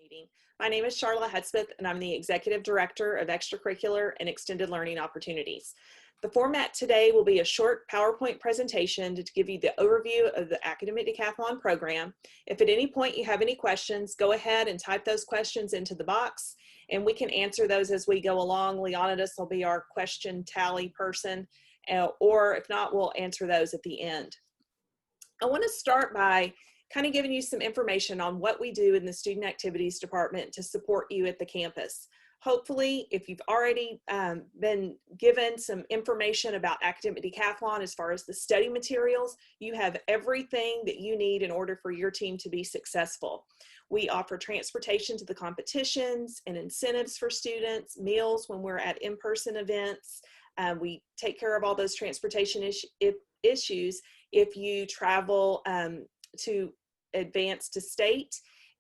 meeting. My name is Charla Hudspeth, and I'm the Executive Director of Extracurricular and Extended Learning Opportunities. The format today will be a short PowerPoint presentation to give you the overview of the Academic Decathlon program. If at any point you have any questions, go ahead and type those questions into the box, and we can answer those as we go along. Leonidas will be our question tally person, or if not, we'll answer those at the end. I want to start by kind of giving you some information on what we do in the Student Activities Department to support you at the campus. Hopefully, if you've already been given some information about Academic Decathlon as far as the study materials, you have everything that you need in order for your team to be successful. We offer transportation to the competitions and incentives for students, meals when we're at in-person events. We take care of all those transportation issues if you travel to advance to state,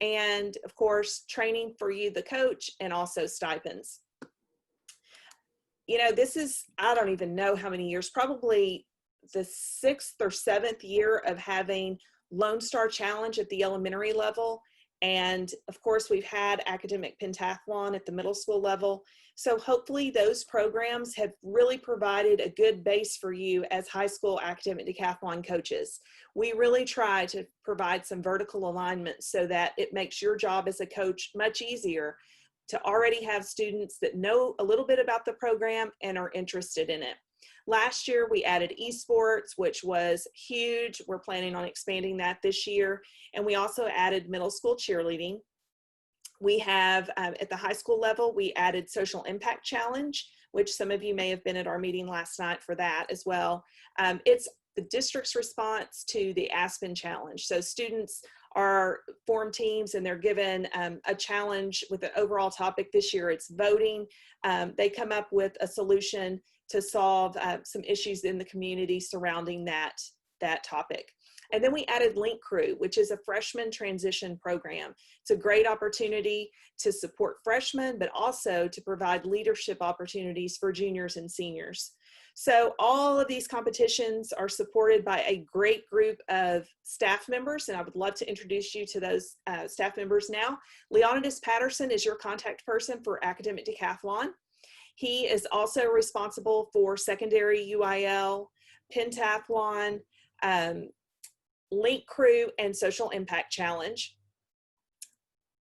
and of course training for you, the coach, and also stipends. You know, this is, I don't even know how many years, probably the 6th or 7th year of having Lone Star Challenge at the elementary level. And of course, we've had Academic Pentathlon at the middle school level. So hopefully those programs have really provided a good base for you as high school Academic Decathlon coaches. We really try to provide some vertical alignment so that it makes your job as a coach much easier to already have students that know a little bit about the program and are interested in it. Last year, we added esports, which was huge. We're planning on expanding that this year. And we also added middle school cheerleading. We have, at the high school level, we added Social Impact Challenge, which some of you may have been at our meeting last night for that as well. It's the district's response to the Aspen Challenge. So students are formed teams and they're given a challenge with an overall topic. This year it's voting. They come up with a solution to solve some issues in the community surrounding that topic. And then we added Link Crew, which is a freshman transition program. It's a great opportunity to support freshmen, but also to provide leadership opportunities for juniors and seniors. So all of these competitions are supported by a great group of staff members, and I would love to introduce you to those staff members now. Leonidas Patterson is your contact person for Academic Decathlon. He is also responsible for secondary UIL, pentathlon, Link Crew, and Social Impact Challenge.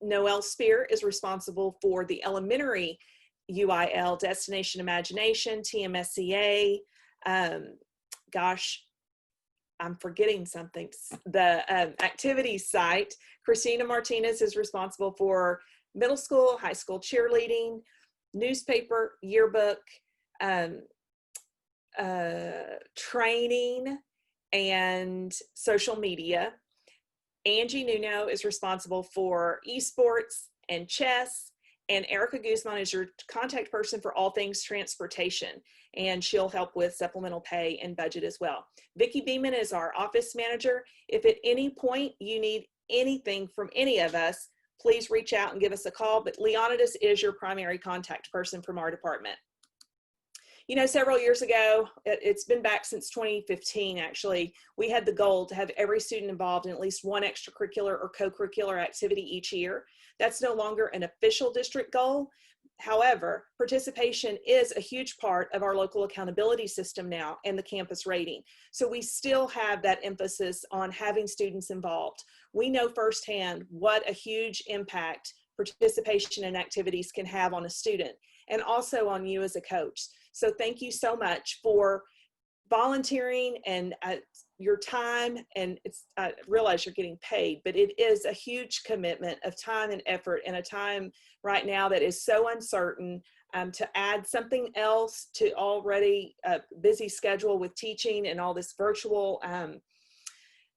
Noelle Spear is responsible for the elementary UIL, Destination Imagination, TMSCA, gosh, I'm forgetting something, the activities site. Christina Martinez is responsible for middle school, high school cheerleading, newspaper, yearbook, training, and social media. Angie Nuno is responsible for esports and chess, and Erica Guzman is your contact person for all things transportation, and she'll help with supplemental pay and budget as well. Vicki Beeman is our office manager. If at any point you need anything from any of us, please reach out and give us a call, but Leonidas is your primary contact person from our department. You know, several years ago, it's been back since 2015 actually, we had the goal to have every student involved in at least one extracurricular or co-curricular activity each year. That's no longer an official district goal. However, participation is a huge part of our local accountability system now and the campus rating. So we still have that emphasis on having students involved. We know firsthand what a huge impact participation in activities can have on a student and also on you as a coach. So thank you so much for volunteering and your time, and I realize you're getting paid, but it is a huge commitment of time and effort in a time right now that is so uncertain. To add something else to already a busy schedule with teaching and all this virtual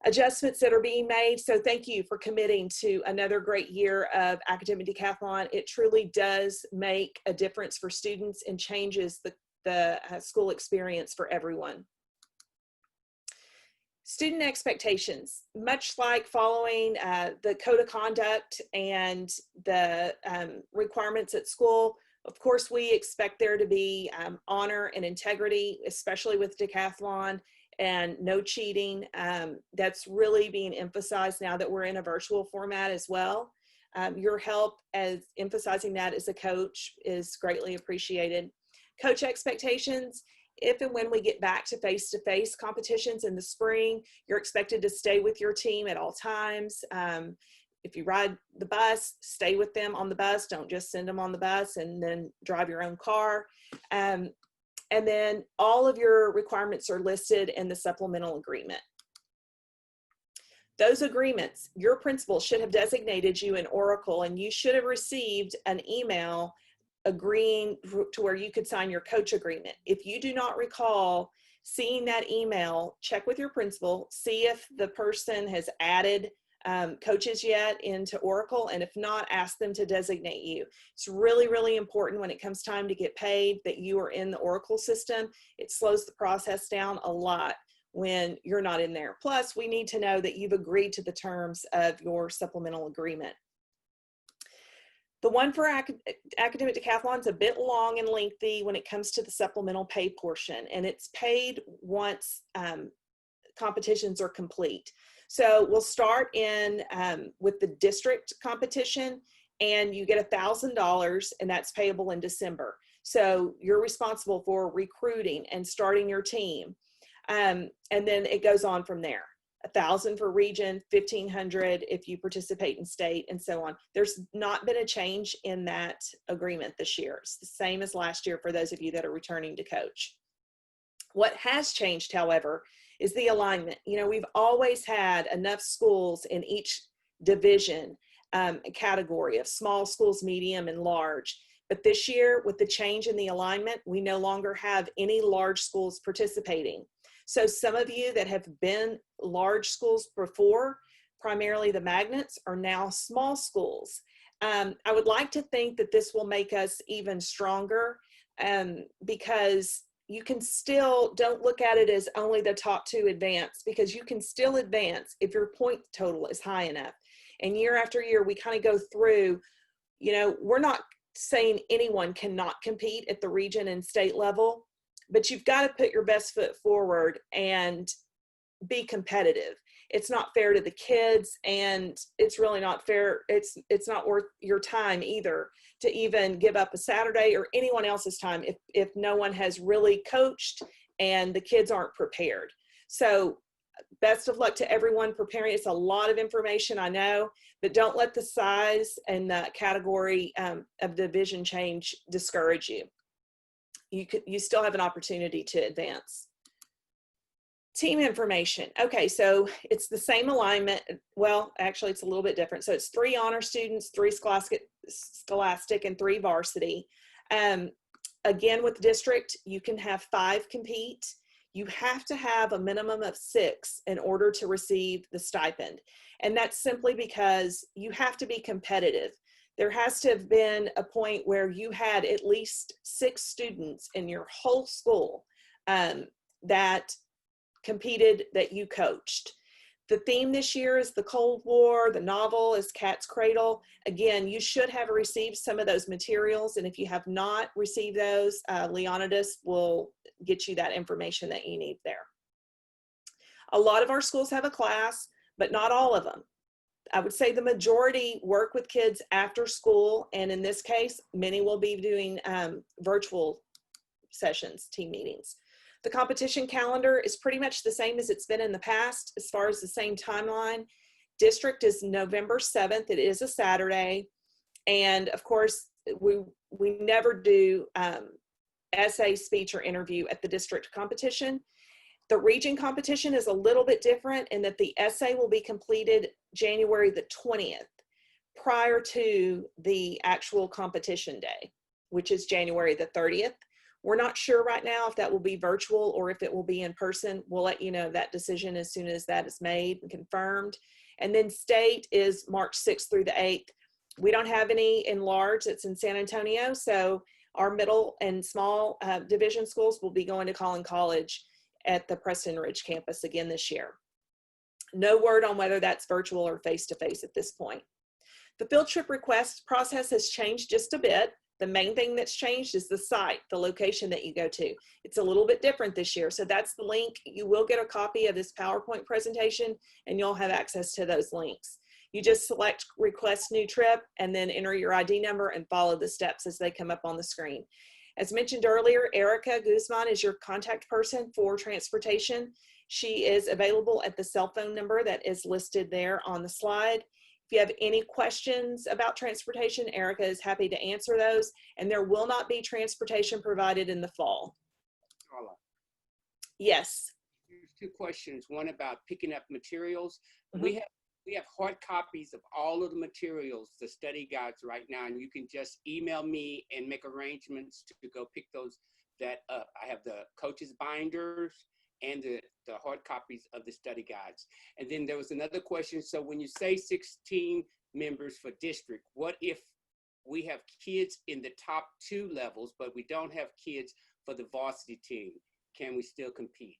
adjustments that are being made. So thank you for committing to another great year of Academic Decathlon. It truly does make a difference for students and changes the school experience for everyone. Student expectations, much like following the code of conduct and the requirements at school, of course, we expect there to be honor and integrity, especially with decathlon, and no cheating. That's really being emphasized now that we're in a virtual format as well. Your help as emphasizing that as a coach is greatly appreciated. Coach expectations. If and when we get back to face-to-face competitions in the spring, you're expected to stay with your team at all times. If you ride the bus, stay with them on the bus. Don't just send them on the bus and then drive your own car. And then all of your requirements are listed in the supplemental agreement. Those agreements, your principal should have designated you in Oracle, and you should have received an email agreeing to where you could sign your coach agreement. If you do not recall seeing that email, check with your principal, see if the person has added coaches yet into Oracle, and if not, ask them to designate you. It's really, really important when it comes time to get paid that you are in the Oracle system. It slows the process down a lot when you're not in there. Plus, we need to know that you've agreed to the terms of your supplemental agreement. The one for Academic Decathlon is a bit long and lengthy when it comes to the supplemental pay portion, and it's paid once competitions are complete. So we'll start in with the district competition, and you get $1,000, and that's payable in December. So you're responsible for recruiting and starting your team, and then it goes on from there. 1,000 for region, 1,500 if you participate in state, and so on. There's not been a change in that agreement this year. It's the same as last year for those of you that are returning to coach. What has changed, however, is the alignment. You know, we've always had enough schools in each division category of small schools, medium, and large. But this year, with the change in the alignment, we no longer have any large schools participating. So some of you that have been large schools before, primarily the magnets, are now small schools. I would like to think that this will make us even stronger because you can still, don't look at it as only the top 2 advance, because you can still advance if your point total is high enough. And year after year, we kind of go through, you know, we're not saying anyone cannot compete at the region and state level, but you've got to put your best foot forward and be competitive. It's not fair to the kids, and it's really not fair. It's not worth your time either to even give up a Saturday or anyone else's time if no one has really coached and the kids aren't prepared. So best of luck to everyone preparing. It's a lot of information, I know, but don't let the size and the category of division change discourage you. You still have an opportunity to advance. Team information. Okay, so it's the same alignment. Well, actually, it's a little bit different. So it's 3 honor students, 3 scholastic, and 3 varsity. Again, with district, you can have 5 compete. You have to have a minimum of 6 in order to receive the stipend. And that's simply because you have to be competitive. There has to have been a point where you had at least 6 students in your whole school that competed, that you coached. The theme this year is the Cold War. The novel is Cat's Cradle. Again, you should have received some of those materials, and if you have not received those, Leonidas will get you that information that you need there. A lot of our schools have a class, but not all of them. I would say the majority work with kids after school, and in this case, many will be doing virtual sessions, team meetings. The competition calendar is pretty much the same as it's been in the past as far as the same timeline. District is November 7th. It is a Saturday. And of course, we never do essay, speech, or interview at the district competition. The region competition is a little bit different in that the essay will be completed January the 20th, prior to the actual competition day, which is January the 30th. We're not sure right now if that will be virtual or if it will be in person. We'll let you know that decision as soon as that is made and confirmed. And then state is March 6th through the 8th. We don't have any in large. It's in San Antonio. So our middle and small division schools will be going to Collin College at the Preston Ridge campus again this year. No word on whether that's virtual or face-to-face at this point. The field trip request process has changed just a bit. The main thing that's changed is the site, the location that you go to. It's a little bit different this year. So that's the link. You will get a copy of this PowerPoint presentation, and you'll have access to those links. You just select request new trip and then enter your ID number and follow the steps as they come up on the screen. As mentioned earlier, Erica Guzman is your contact person for transportation. She is available at the cell phone number that is listed there on the slide. If you have any questions about transportation, Erica is happy to answer those, and there will not be transportation provided in the fall. Carla, Yes. there's two questions. One about picking up materials. Mm-hmm. We have hard copies of all of the materials, the study guides right now, and you can just email me and make arrangements to go pick those that up. I have the coaches binders and the hard copies of the study guides. And then there was another question. So when you say 16 members for district, what if we have kids in the top 2 levels, but we don't have kids for the varsity team? Can we still compete?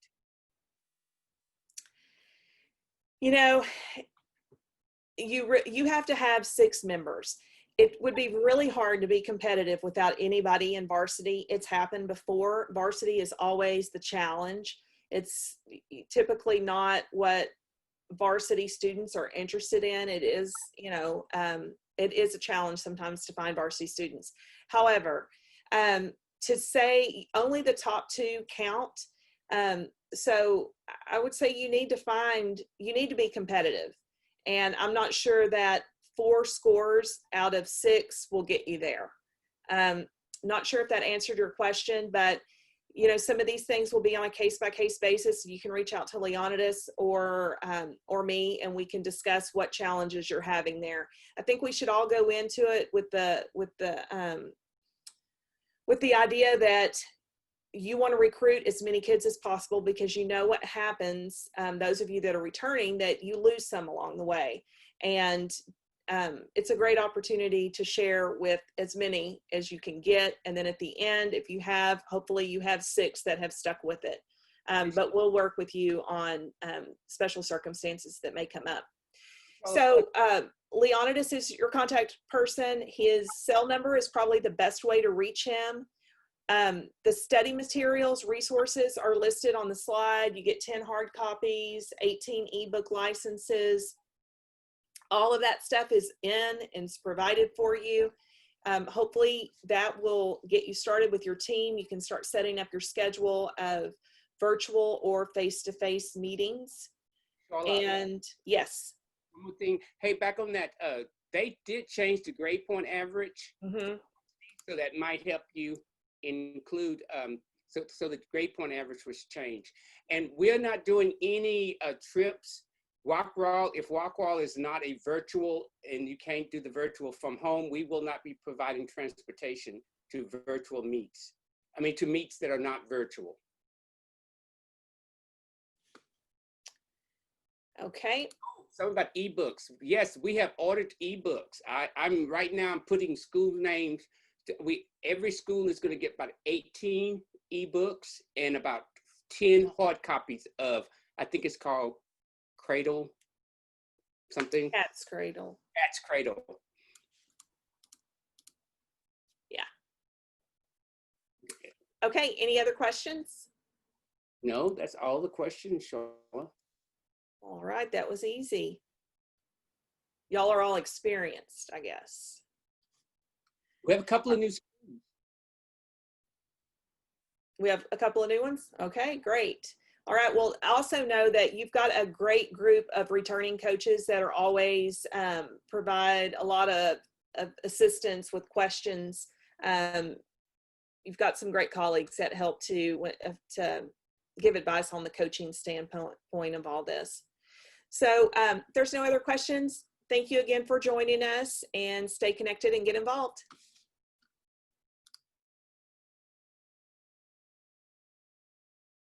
You know, you have to have 6 members. It would be really hard to be competitive without anybody in varsity. It's happened before. Varsity is always the challenge. It's typically not what varsity students are interested in. It is, it is a challenge sometimes to find varsity students. However, to say only the top 2 count, so I would say you need to be competitive. And I'm not sure that 4 scores out of 6 will get you there. Not sure if that answered your question, but some of these things will be on a case-by-case basis. You can reach out to Leonidas or me, and we can discuss what challenges you're having there. I think we should all go into it with the idea that you want to recruit as many kids as possible, because you know what happens, those of you that are returning, that you lose some along the way. And it's a great opportunity to share with as many as you can get. And then at the end, if you have, hopefully you have 6 that have stuck with it. But we'll work with you on special circumstances that may come up. So Leonidas is your contact person. His cell number is probably the best way to reach him. The study materials, resources are listed on the slide. You get 10 hard copies, 18 ebook licenses. All of that stuff is in and is provided for you. Hopefully that will get you started with your team. You can start setting up your schedule of virtual or face-to-face meetings. And yes. One more thing. Hey, back on that, they did change the grade point average. Mm-hmm. So that might help you include, so the grade point average was changed. And we're not doing any trips. If Walkwall is not a virtual and you can't do the virtual from home, we will not be providing transportation to virtual meets. To meets that are not virtual. Okay. Something about ebooks. Yes, we have ordered ebooks. I'm right now, I'm putting school names. Every school is going to get about 18 ebooks and about 10 hard copies of, I think it's called Cradle something. Cat's Cradle. Cat's Cradle. Yeah. Okay, any other questions? No, that's all the questions, Charlotte. All right, that was easy. Y'all are all experienced, I guess. We have a couple of new schools. We have a couple of new ones? Okay, great. All right, well, also know that you've got a great group of returning coaches that are always provide a lot of assistance with questions. You've got some great colleagues that help to give advice on the coaching standpoint of all this. So if there's no other questions, thank you again for joining us, and stay connected and get involved.